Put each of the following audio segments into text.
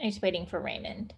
I'm just waiting for Raymond.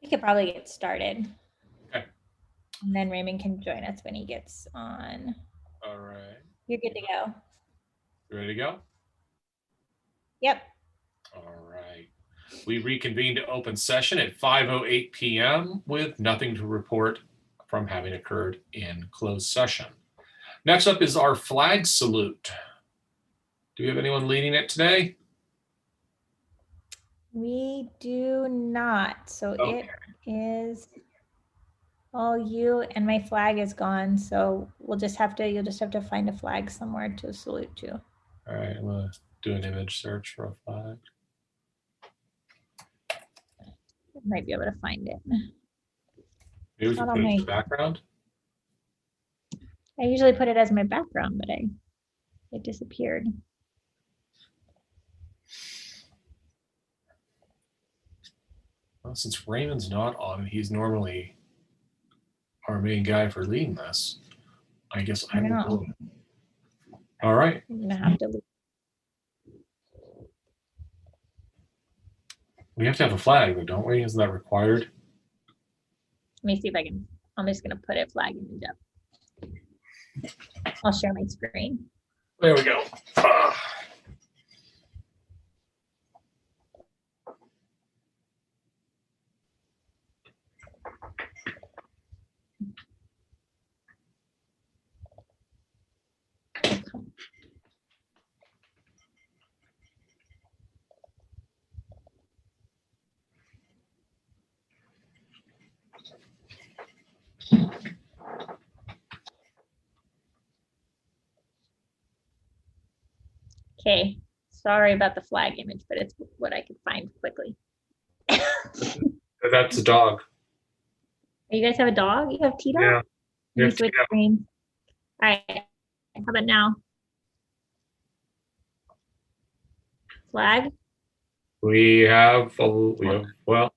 We could probably get started. Okay. And then Raymond can join us when he gets on. All right. You're good to go. You ready to go? Yep. All right. We reconvene to open session at 5:08 p.m. with nothing to report from having occurred in closed session. Next up is our flag salute. Do we have anyone leading it today? We do not. So Okay. it is all you, and my flag is gone. So you'll just have to find a flag somewhere to salute to. All right, I'm gonna do an image search for a flag. Might be able to find it. Maybe we can put it in the background. I usually put it as my background, but it disappeared. Well, since Raymond's not on, he's normally our main guy for leading this. I guess I will. All right. I'm gonna have to leave. We have to have a flag, though, don't we? Isn't that required? Let me see if I can. I'm just gonna put a flag image up. I'll share my screen. There we go. Okay, sorry about the flag image, but it's what I could find quickly. That's a dog. You guys have a dog? You have Tito? Yeah. You switch screens. All right. How about now? Flag? We have well.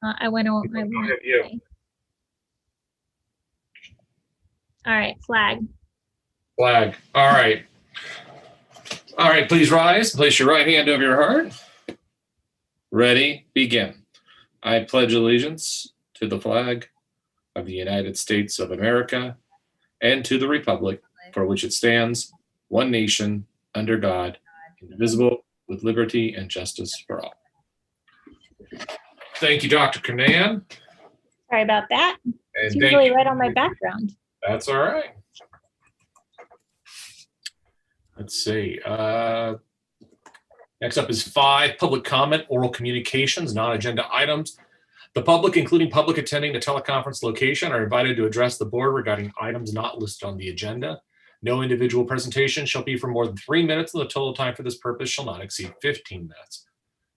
I went on. Okay. All right, flag. Flag. All right. All right, please rise. Place your right hand over your heart. Ready, begin. I pledge allegiance to the flag of the United States of America and to the republic for which it stands, one nation, under God, indivisible, with liberty and justice for all. Thank you, Dr. Kernan. Sorry about that. It's usually right on my background. That's all right. Let's see. Next up is 5, public comment, oral communications, non-agenda items. The public, including public attending the teleconference location, are invited to address the board regarding items not listed on the agenda. No individual presentation shall be for more than 3 minutes, and the total time for this purpose shall not exceed 15 minutes.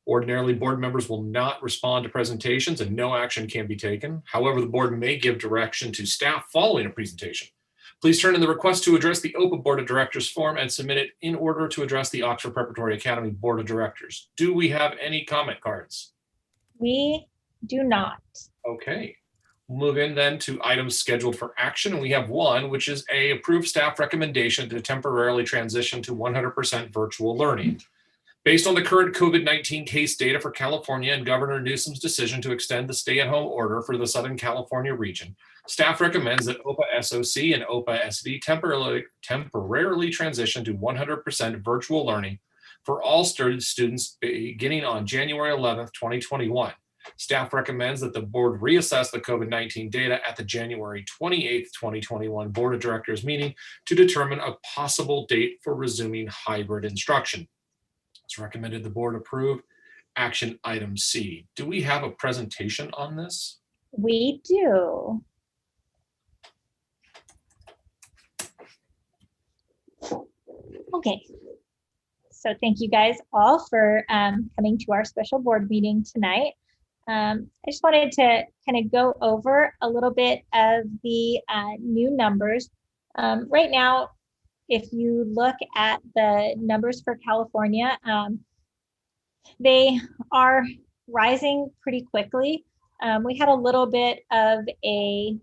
Ordinarily, board members will not respond to presentations and no action can be taken. However, the board may give direction to staff following a presentation. Please turn in the request to address the OPA Board of Directors form and submit it in order to address the Oxford Preparatory Academy Board of Directors. Do we have any comment cards? We Do not. Okay. We'll move in then to items scheduled for action. And we have one, which is a approved staff recommendation to temporarily transition to 100% virtual learning. Based on the current COVID-19 case data for California and Governor Newsom's decision to extend the stay-at-home order for the Southern California region, staff recommends that OPA SOC and OPA SV temporarily transition to 100% virtual learning for all students beginning on January 11th, 2021. Staff recommends that the board reassess the COVID-19 data at the January 28th, 2021 Board of Directors meeting to determine a possible date for resuming hybrid instruction. It's recommended the board approve action item C. Do we have a presentation on this? We do. Okay. So thank you guys all for coming to our special board meeting tonight. I just wanted to kind of go over a little bit of the new numbers. Right now, if you look at the numbers for California, they are rising pretty quickly. We had a little bit of a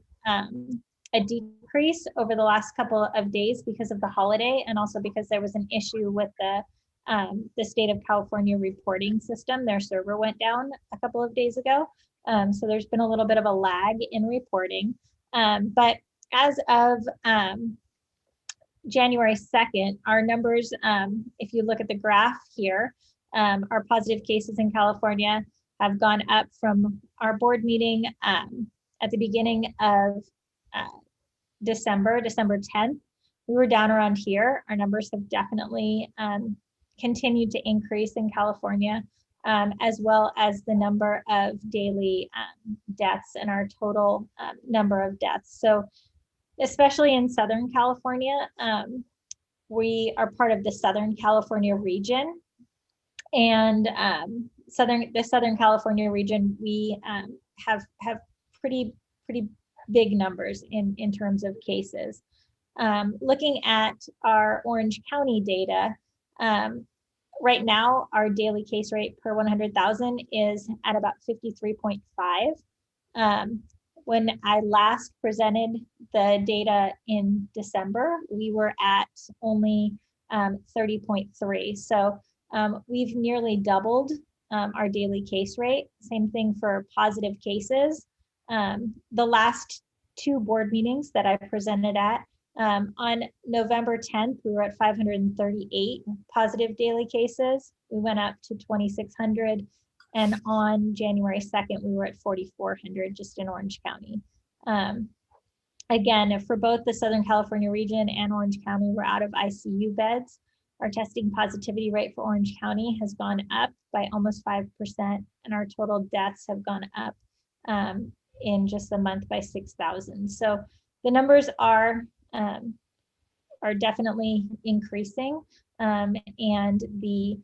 decrease over the last couple of days because of the holiday, and also because there was an issue with the state of California reporting system. Their server went down a couple of days ago. So there's been a little bit of a lag in reporting. But as of January 2nd, our numbers, if you look at the graph here, our positive cases in California have gone up from our board meeting at the beginning of December 10th. We were down around here. Our numbers have definitely continued to increase in California, as well as the number of daily deaths and our total number of deaths. So especially in Southern California, we are part of the Southern California region. And the Southern California region, we have pretty big numbers in terms of cases. Looking at our Orange County data, right now, our daily case rate per 100,000 is at about 53.5. When I last presented the data in December, we were at only 30.3. So we've nearly doubled our daily case rate. Same thing for positive cases. The last two board meetings that I presented at, on November 10th, we were at 538 positive daily cases. We went up to 2,600. And on January 2nd, we were at 4,400 just in Orange County. Again, for both the Southern California region and Orange County, we're out of ICU beds. Our testing positivity rate for Orange County has gone up by almost 5%, and our total deaths have gone up in just a month by 6,000. So the numbers are definitely increasing, and the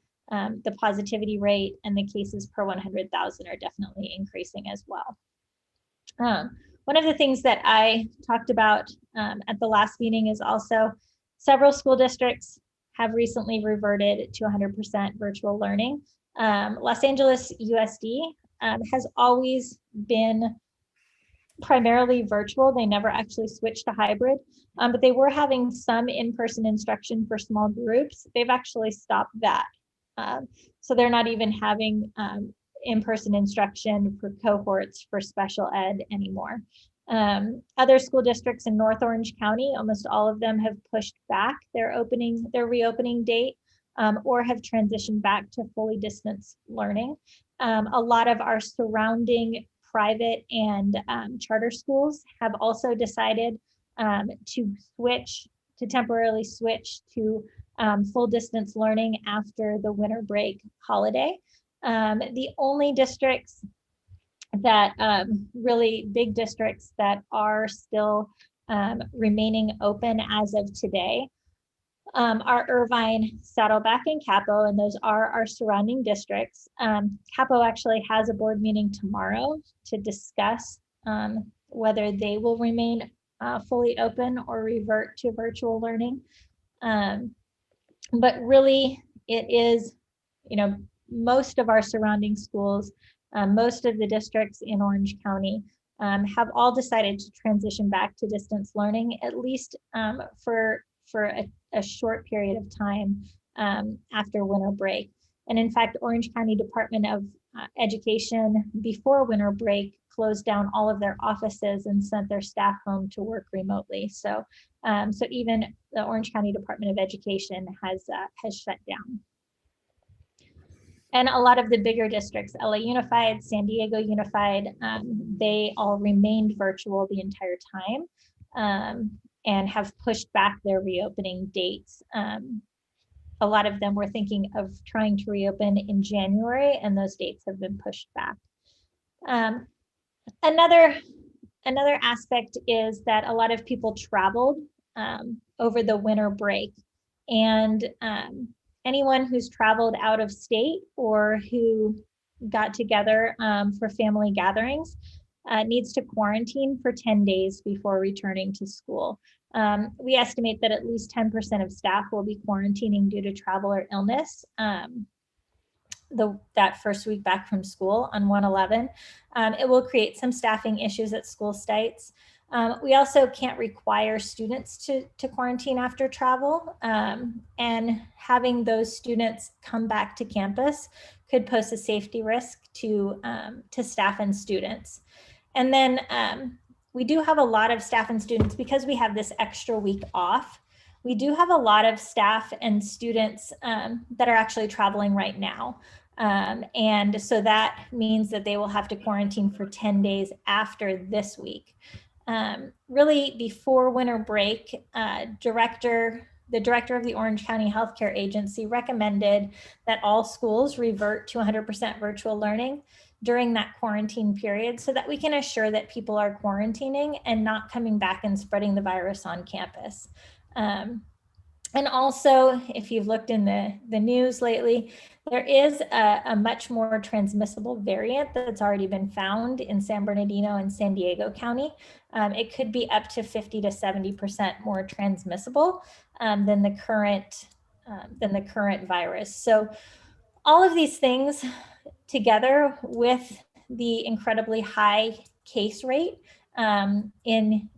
positivity rate and the cases per 100,000 are definitely increasing as well. One of the things that I talked about at the last meeting is also several school districts have recently reverted to 100% virtual learning. Los Angeles USD has always been primarily virtual. They never actually switched to hybrid, but they were having some in-person instruction for small groups. They've actually stopped that. So they're not even having in-person instruction for cohorts for special ed anymore. Other school districts in North Orange County, almost all of them have pushed back their reopening date, or have transitioned back to fully distance learning. A lot of our surrounding private and charter schools have also decided to temporarily switch to full distance learning after the winter break holiday. The only districts that really big districts that are still remaining open as of today are Irvine, Saddleback, and Capo, and those are our surrounding districts. Capo actually has a board meeting tomorrow to discuss whether they will remain fully open or revert to virtual learning. But really, it is, most of our surrounding schools Most of the districts in Orange County have all decided to transition back to distance learning, at least for a short period of time after winter break. And in fact, Orange County Department of Education before winter break closed down all of their offices and sent their staff home to work remotely. So even the Orange County Department of Education has shut down. And a lot of the bigger districts, LA Unified, San Diego Unified, they all remained virtual the entire time and have pushed back their reopening dates. A lot of them were thinking of trying to reopen in January, and those dates have been pushed back. Another aspect is that a lot of people traveled over the winter break, and anyone who's traveled out of state or who got together for family gatherings needs to quarantine for 10 days before returning to school. We estimate that at least 10% of staff will be quarantining due to travel or illness that first week back from school on 1/11. It will create some staffing issues at school sites. We also can't require students to quarantine after travel, and having those students come back to campus could pose a safety risk to staff and students. And then we do have a lot of staff and students, because we have this extra week off, we do have a lot of staff and students that are actually traveling right now. And so that means that they will have to quarantine for 10 days after this week. Really, before winter break, the director of the Orange County Healthcare Agency recommended that all schools revert to 100% virtual learning during that quarantine period, so that we can assure that people are quarantining and not coming back and spreading the virus on campus. And also, if you've looked in the news lately, there is a much more transmissible variant that's already been found in San Bernardino and San Diego County. It could be up to 50 to 70% more transmissible than the current virus. So all of these things together with the incredibly high case rate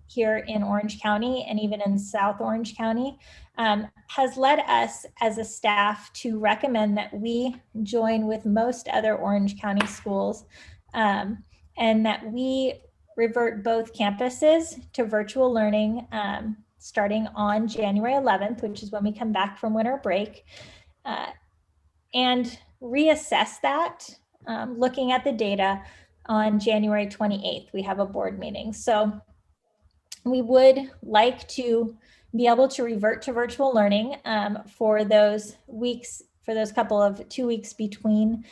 here in Orange County and even in South Orange County has led us as a staff to recommend that we join with most other Orange County schools and that we revert both campuses to virtual learning starting on January 11th, which is when we come back from winter break, and reassess that looking at the data on January 28th. We have a board meeting. So we would like to be able to revert to virtual learning for those weeks, for those 2 weeks between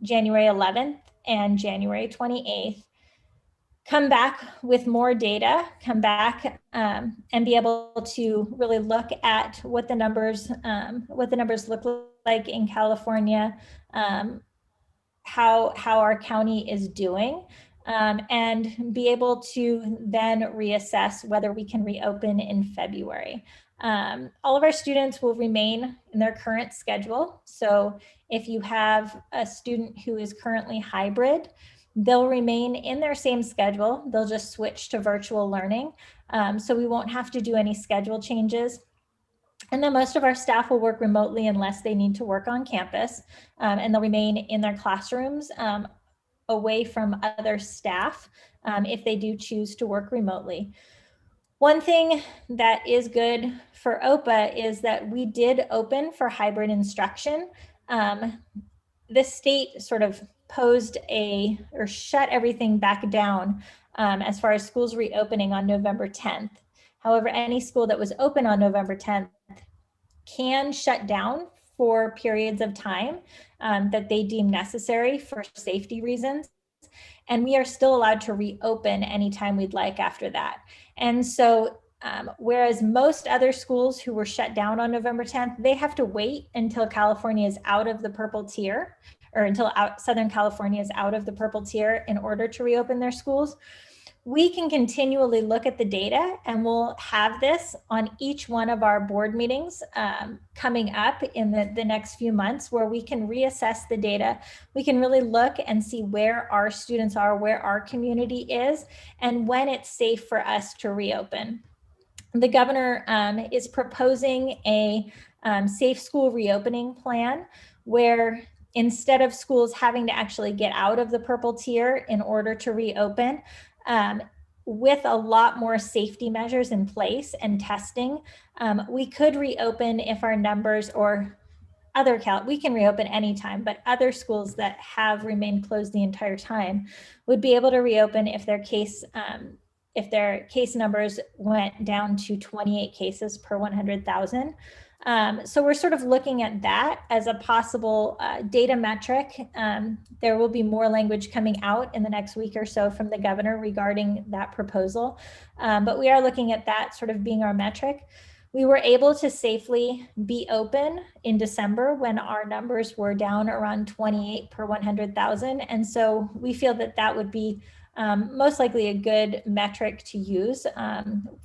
January 11th and January 28th. Come back with more data, come back and be able to really look at what the numbers look like in California, how our county is doing, and be able to then reassess whether we can reopen in February. All of our students will remain in their current schedule. So if you have a student who is currently hybrid, they'll remain in their same schedule. They'll just switch to virtual learning. So we won't have to do any schedule changes. And then most of our staff will work remotely unless they need to work on campus, and they'll remain in their classrooms away from other staff if they do choose to work remotely. One thing that is good for OPA is that we did open for hybrid instruction. The state sort of shut everything back down as far as schools reopening on November 10th. However, any school that was open on November 10th can shut down for periods of time that they deem necessary for safety reasons. And we are still allowed to reopen anytime we'd like after that. And so whereas most other schools who were shut down on November 10th, they have to wait until California is out of the purple tier, or until Southern California is out of the purple tier in order to reopen their schools. we can continually look at the data, and we'll have this on each one of our board meetings coming up in the next few months, where we can reassess the data. We can really look and see where our students are, where our community is, and when it's safe for us to reopen. The governor is proposing a safe school reopening plan, where instead of schools having to actually get out of the purple tier in order to reopen, with a lot more safety measures in place and testing, we could reopen if our numbers, or we can reopen anytime, but other schools that have remained closed the entire time would be able to reopen if their case numbers went down to 28 cases per 100,000. So we're sort of looking at that as a possible data metric. There will be more language coming out in the next week or so from the governor regarding that proposal. But we are looking at that sort of being our metric. We were able to safely be open in December when our numbers were down around 28 per 100,000. And so we feel that that would be most likely a good metric to use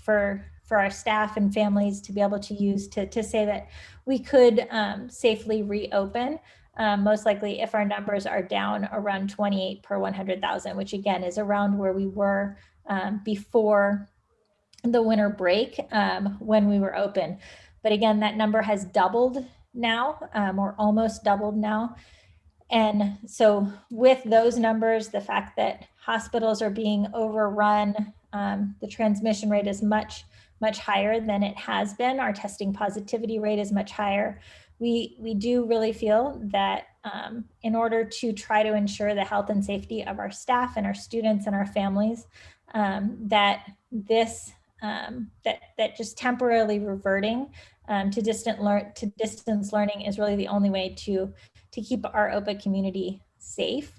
for our staff and families to be able to use to say that we could safely reopen, most likely if our numbers are down around 28 per 100,000, which again is around where we were before the winter break when we were open. But again, that number has doubled now, or almost doubled now. And so with those numbers, the fact that hospitals are being overrun, the transmission rate is much higher than it has been. Our testing positivity rate is much higher. We do really feel that in order to try to ensure the health and safety of our staff and our students and our families, that this that just temporarily reverting to distance learning is really the only way to keep our OPA community safe.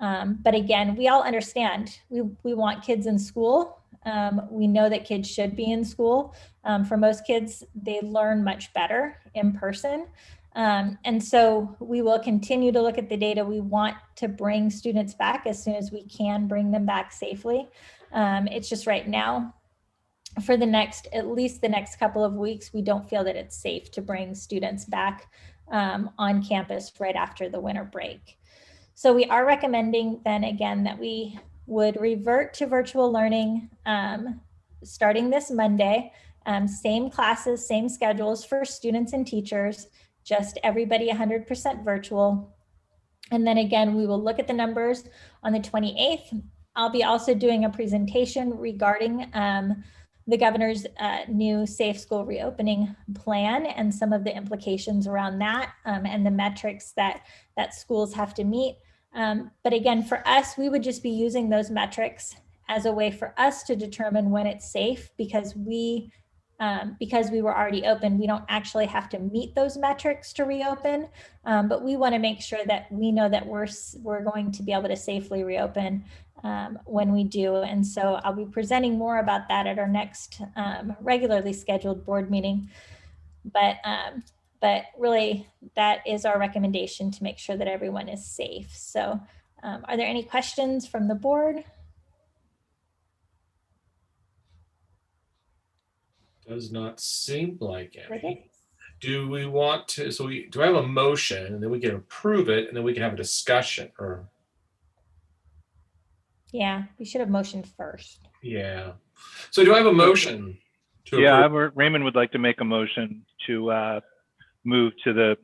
But again, we all understand we want kids in school. We know that kids should be in school. For most kids, they learn much better in person. And so we will continue to look at the data. We want to bring students back as soon as we can bring them back safely. It's just right now, for at least the next couple of weeks, we don't feel that it's safe to bring students back on campus right after the winter break. So we are recommending then again that we would revert to virtual learning starting this Monday. Same classes, same schedules for students and teachers, just everybody 100% virtual. And then again, we will look at the numbers on the 28th. I'll be also doing a presentation regarding the governor's new safe school reopening plan and some of the implications around that and the metrics that schools have to meet. But again, for us, we would just be using those metrics as a way for us to determine when it's safe, because we were already open. We don't actually have to meet those metrics to reopen, but we want to make sure that we know that we're going to be able to safely reopen when we do. And so I'll be presenting more about that at our next regularly scheduled board meeting. But really, that is our recommendation, to make sure that everyone is safe. So are there any questions from the board? Does not seem like any. Do we want to, do I have a motion, and then we can approve it, and then we can have a discussion? Or yeah, we should have motioned first. Yeah. So do I have a motion to approve? Raymond would like to make a motion to move to the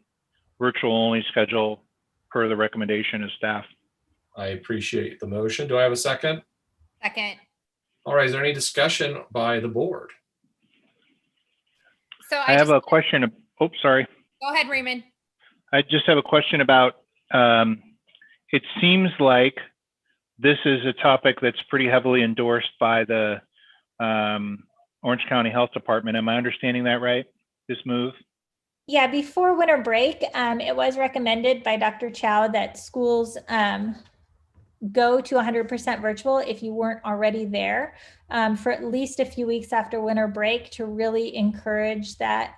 virtual only schedule per the recommendation of staff. I appreciate the motion. Do I have a second? Second. All right. Is there any discussion by the board? So I have a question. Oh, sorry. Go ahead, Raymond. I just have a question about, it seems like this is a topic that's pretty heavily endorsed by the Orange County Health Department. Am I understanding that right, this move? Yeah, before winter break, it was recommended by Dr. Chow that schools go to 100% virtual if you weren't already there for at least a few weeks after winter break, to really encourage that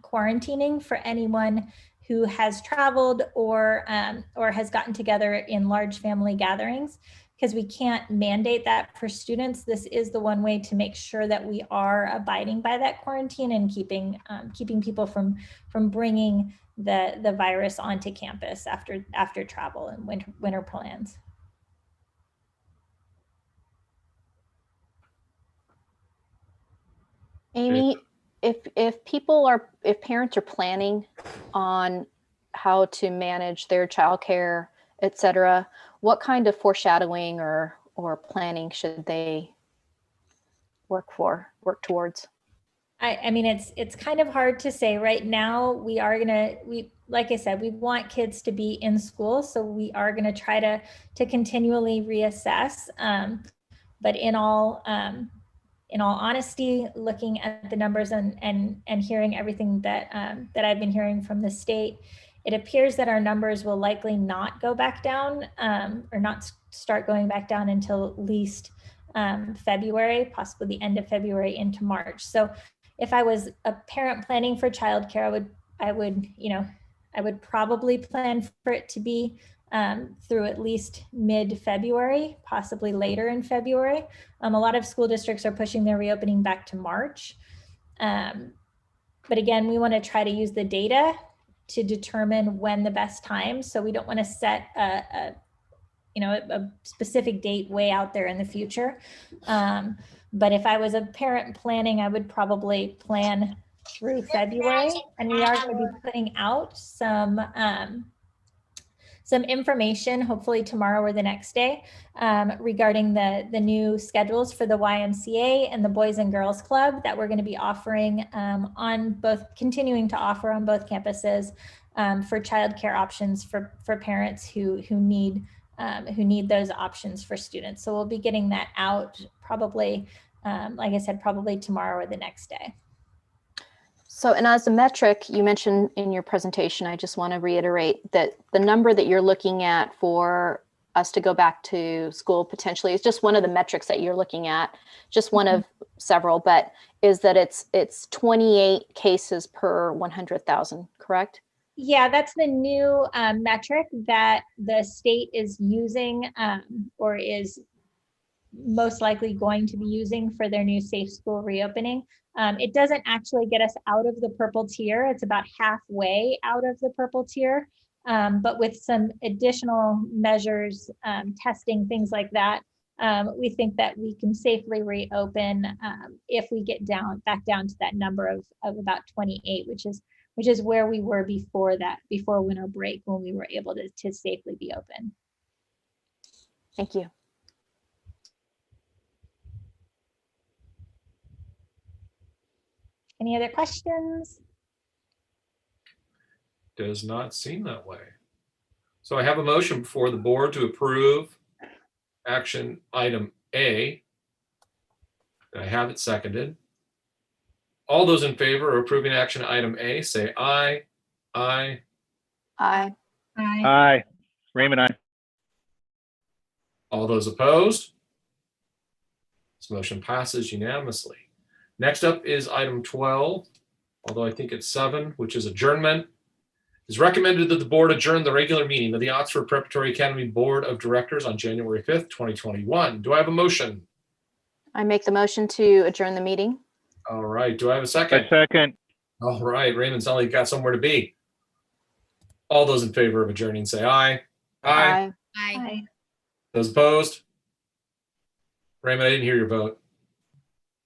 quarantining for anyone who has traveled or has gotten together in large family gatherings. because we can't mandate that for students, this is the one way to make sure that we are abiding by that quarantine and keeping people from bringing the virus onto campus after travel and winter plans. Amy, if parents are planning on how to manage their childcare, et cetera, what kind of foreshadowing or planning should they work towards? I mean, it's kind of hard to say right now. Like I said, we want kids to be in school, so we are gonna try to continually reassess. But in all honesty, looking at the numbers and hearing everything that I've been hearing from the state, it appears that our numbers will likely not go back down or not start going back down until at least February, possibly the end of February into March. So if I was a parent planning for childcare, I would probably plan for it to be through at least mid-February, possibly later in February. A lot of school districts are pushing their reopening back to March. But again, we want to try to use the data to determine when the best time. So we don't want to set a specific date way out there in the future. But if I was a parent planning, I would probably plan through February, and we are going to be putting out some information, hopefully tomorrow or the next day, regarding the new schedules for the YMCA and the Boys and Girls Club that we're going to be offering continuing to offer on both campuses for childcare options for parents who need those options for students. So we'll be getting that out probably, like I said, probably tomorrow or the next day. So, and as a metric, you mentioned in your presentation, I just want to reiterate that the number that you're looking at for us to go back to school potentially is just one of the metrics that you're looking at, just one of several, but is that it's 28 cases per 100,000, correct? Yeah, that's the new metric that the state is using or is most likely going to be using for their new safe school reopening. It doesn't actually get us out of the purple tier. It's about halfway out of the purple tier, but with some additional measures, testing, things like that, we think that we can safely reopen if we get back down to that number of about 28, which is where we were before winter break, when we were able to safely be open. Thank you. Any other questions? Does not seem that way. So I have a motion before the board to approve action item A. I have it seconded. All those in favor of approving action item A, say aye. Aye. Aye. Aye. Aye. Raymond, aye. All those opposed? This motion passes unanimously. Next up is item 12, although I think it's 7, which is adjournment. It's recommended that the board adjourn the regular meeting of the Oxford Preparatory Academy Board of Directors on January 5th, 2021. Do I have a motion? I make the motion to adjourn the meeting. All right. Do I have a second? A second. All right. Raymond, sounds like you got somewhere to be. All those in favor of adjourning say aye. Aye. Aye. Those opposed? Raymond, I didn't hear your vote.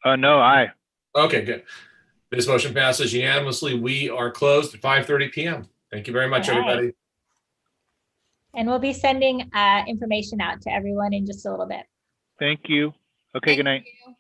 No, aye. Okay, good. This motion passes unanimously. We are closed at 5:30 p.m. Thank you very much, All right. everybody. And we'll be sending information out to everyone in just a little bit. Thank you. Okay, good night. Thank you.